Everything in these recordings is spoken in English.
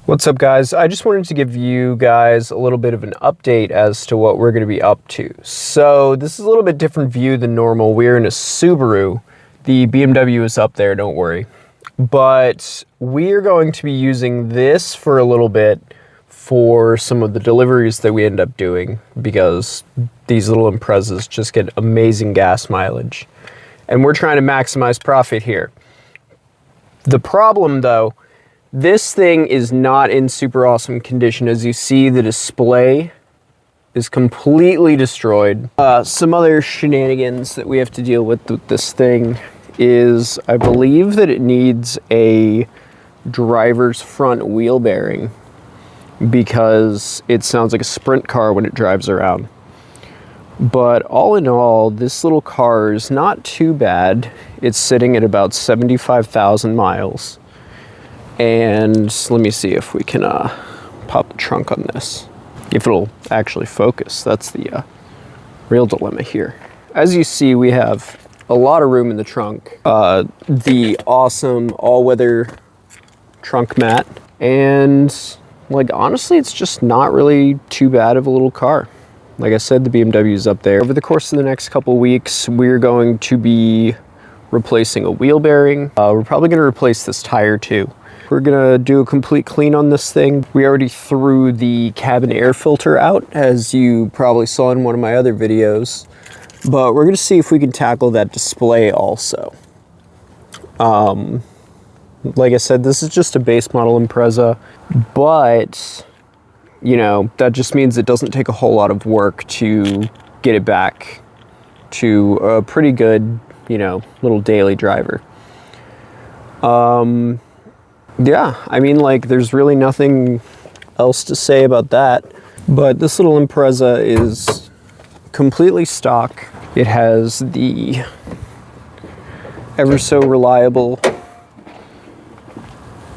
What's up, guys? I just wanted to give you guys a little bit of an update as to what we're going to be up to. So this is a little bit different view than normal. We're in a Subaru. The BMW is up there, don't worry. But we're going to be using this for a little bit for some of the deliveries that we end up doing, because these little Imprezas just get amazing gas mileage. And we're trying to maximize profit here. The problem, though, this thing is not in super awesome condition. As you see, the display is completely destroyed. Some other shenanigans that we have to deal with this thing is, I believe that it needs a driver's front wheel bearing because it sounds like a sprint car when it drives around. But all in all, this little car is not too bad. It's sitting at about 75,000 miles. And let me see if we can pop the trunk on this. If it'll actually focus, that's the real dilemma here. As you see, we have a lot of room in the trunk. The awesome all-weather trunk mat. And like, honestly, it's just not really too bad of a little car. Like I said, the BMW is up there. Over the course of the next couple weeks, we're going to be replacing a wheel bearing. We're probably gonna replace this tire too. We're gonna do a complete clean on this thing. We already threw the cabin air filter out, as you probably saw in one of my other videos, but we're gonna see if we can tackle that display also. Like I said, this is just a base model Impreza, but you know, that just means it doesn't take a whole lot of work to get it back to a pretty good, you know, little daily driver. Yeah, I mean, like, there's really nothing else to say about that. But this little Impreza is completely stock. It has the ever so reliable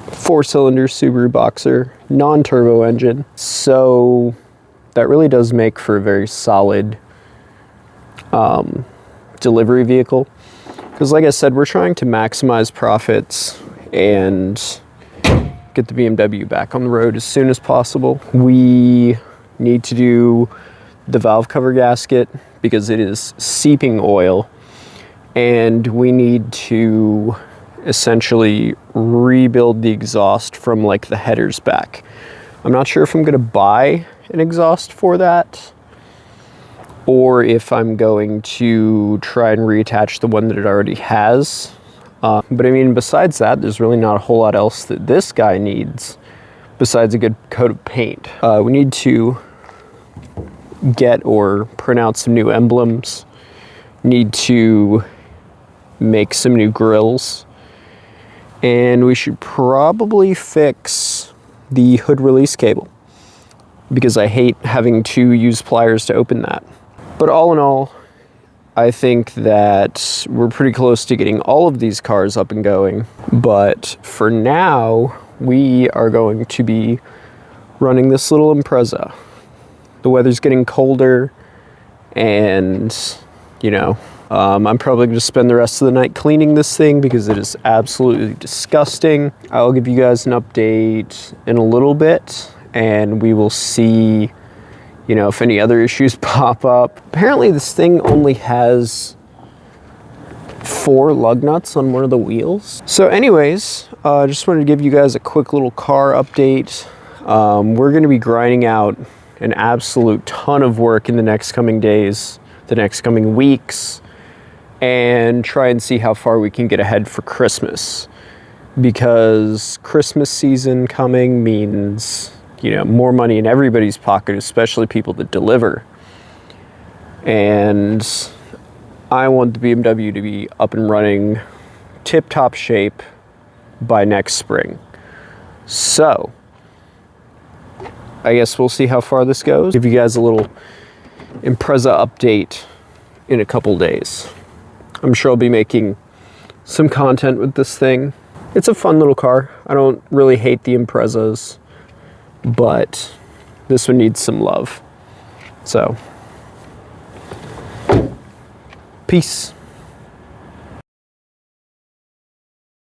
4-cylinder Subaru Boxer non-turbo engine. So that really does make for a very solid delivery vehicle. Because like I said, we're trying to maximize profits and get the BMW back on the road as soon as possible. We need to do the valve cover gasket because it is seeping oil, and we need to essentially rebuild the exhaust from like the headers back. I'm not sure if I'm gonna buy an exhaust for that or if I'm going to try and reattach the one that it already has. But I mean, besides that, there's really not a whole lot else that this guy needs besides a good coat of paint. We need to get or print out some new emblems, need to make some new grills, and we should probably fix the hood release cable because I hate having to use pliers to open that. But all in all, I think that we're pretty close to getting all of these cars up and going. But for now, we are going to be running this little Impreza. The weather's getting colder, and you know, I'm probably going to spend the rest of the night cleaning this thing because it is absolutely disgusting. I'll give you guys an update in a little bit, and we will see, you know, if any other issues pop up. Apparently this thing only has 4 lug nuts on one of the wheels. So anyways, just wanted to give you guys a quick little car update. We're going to be grinding out an absolute ton of work in the next coming days, the next coming weeks, and try and see how far we can get ahead for Christmas. Because Christmas season coming means, you know, more money in everybody's pocket, especially people that deliver. And I want the BMW to be up and running tip-top shape by next spring. So I guess we'll see how far this goes. Give you guys a little Impreza update in a couple days. I'm sure I'll be making some content with this thing. It's a fun little car. I don't really hate the Imprezas, but this one needs some love. So, peace.